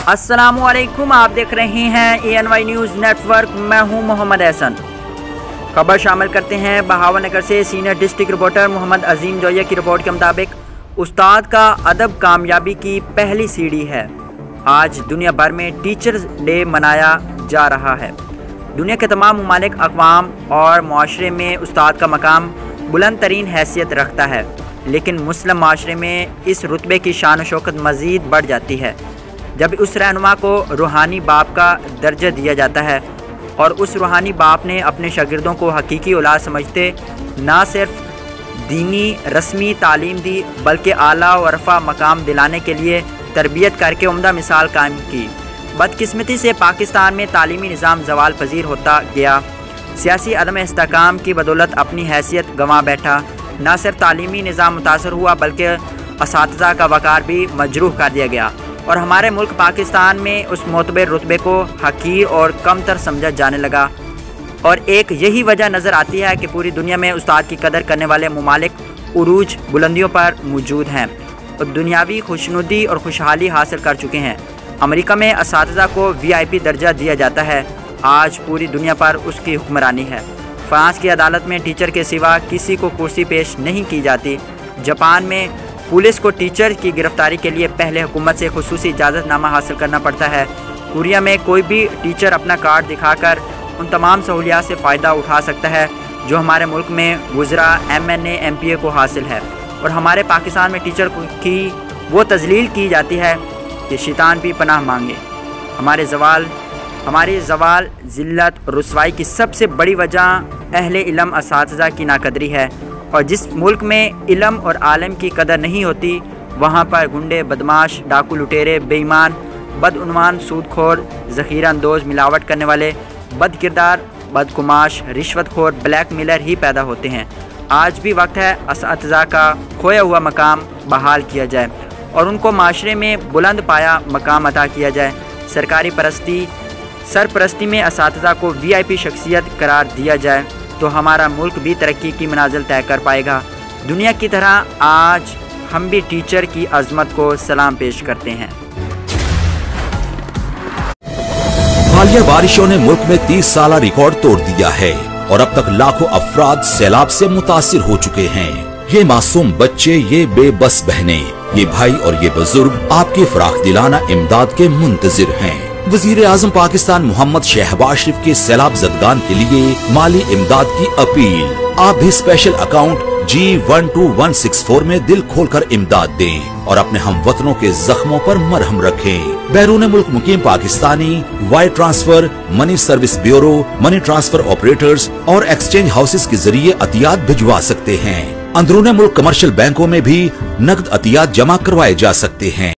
अस्सलामुअलैकुम, आप देख रहे हैं ANY न्यूज़ नेटवर्क। मैं हूं मोहम्मद एहसन। खबर शामिल करते हैं बहावलनगर से। सीनियर डिस्ट्रिक्ट रिपोर्टर मोहम्मद अजीम जोया की रिपोर्ट के मुताबिक उस्ताद का अदब कामयाबी की पहली सीढ़ी है। आज दुनिया भर में टीचर्स डे मनाया जा रहा है। दुनिया के तमाम ममालिक, अक़वाम और माशरे में उस्ताद का मकाम बुलंद तरीन हैसियत रखता है, लेकिन मुस्लिम माशरे में इस रुतबे की शान व शौकत मज़ीद बढ़ जाती है जब उस रहनुमा को रूहानी बाप का दर्जा दिया जाता है और उस रूहानी बाप ने अपने शागिर्दों को हकीकी औलाद समझते ना सिर्फ दीनी रस्मी तालीम दी, बल्कि आला व रफ़ा मकाम दिलाने के लिए तरबियत करके उम्दा मिसाल कायम की। बदकिस्मती से पाकिस्तान में तालीमी निज़ाम ज़वाल पजीर होता गया। सियासी अदम इस्तेहकाम की बदौलत अपनी हैसियत गंवा बैठा। ना सिर्फ तालीमी निज़ाम मुतासर हुआ, बल्कि असातिज़ा का वक़ार भी मजरूह कर दिया गया और हमारे मुल्क पाकिस्तान में उस मोतबर रुतबे को हकीर और कमतर समझा जाने लगा। और एक यही वजह नज़र आती है कि पूरी दुनिया में उस्ताद की कदर करने वाले ममालिक उरूज बुलंदियों पर मौजूद हैं और दुनियावी खुशनुदी और खुशहाली हासिल कर चुके हैं। अमेरिका में असातिज़ा को VIP दर्जा दिया जाता है। आज पूरी दुनिया पर उसकी हुक्मरानी है। फ्रांस की अदालत में टीचर के सिवा किसी को कुर्सी पेश नहीं की जाती। जापान में पुलिस को टीचर की गिरफ्तारी के लिए पहले हुकूमत से खुसूसी इजाज़तनामा हासिल करना पड़ता है। कोरिया में कोई भी टीचर अपना कार्ड दिखाकर उन तमाम सहूलियात से फ़ायदा उठा सकता है जो हमारे मुल्क में वुज़रा, MNA, MPA को हासिल है। और हमारे पाकिस्तान में टीचर की वो तजलील की जाती है कि शैतान भी पनाह मांगे। हमारे ज़वाल, ज़िल्लत और रुसवाई की सबसे बड़ी वजह अहले इल्म असातिज़ा की नाकदरी है। और जिस मुल्क में इल्म और आलम की कदर नहीं होती, वहाँ पर गुंडे, बदमाश, डाकू, लुटेरे, बेईमान, बदउनवान, सूदखोर, ज़ख़ीरा अंदोज़, मिलावट करने वाले, बदकिरदार, बदकुमाश, रिश्वतखोर, ब्लैकमेलर ही पैदा होते हैं। आज भी वक्त है असातिज़ा का खोया हुआ मकाम बहाल किया जाए और उनको माशरे में बुलंद पाया मकाम अता किया जाए। सरकारी सरपरस्ती में असातिज़ा को VIP शख्सियत करार दिया जाए तो हमारा मुल्क भी तरक्की की मनाजिल तय कर पाएगा। दुनिया की तरह आज हम भी टीचर की अज़मत को सलाम पेश करते हैं। हालिया बारिशों ने मुल्क में 30 साला रिकॉर्ड तोड़ दिया है और अब तक लाखों अफराद सैलाब से मुतासिर हो चुके हैं। ये मासूम बच्चे, ये बेबस बहनें, ये भाई और ये बुजुर्ग आपकी फराख दिलाना इमदाद के मुंतजिर हैं। वजीर आजम पाकिस्तान मोहम्मद शहबाज शरीफ के सैलाब ज़दगान के लिए माली इमदाद की अपील। आप भी स्पेशल अकाउंट G12164 में दिल खोलकर इमदाद दें और अपने हमवतनों के जख्मों पर मरहम रखें। बैरून मुल्क मुकीम Pakistani wire transfer, money service bureau, money transfer operators और एक्सचेंज हाउसेस के जरिए अतियात भिजवा सकते हैं। अंदरूनी मुल्क कमर्शियल बैंकों में भी नकद अतियात जमा करवाए जा सकते हैं।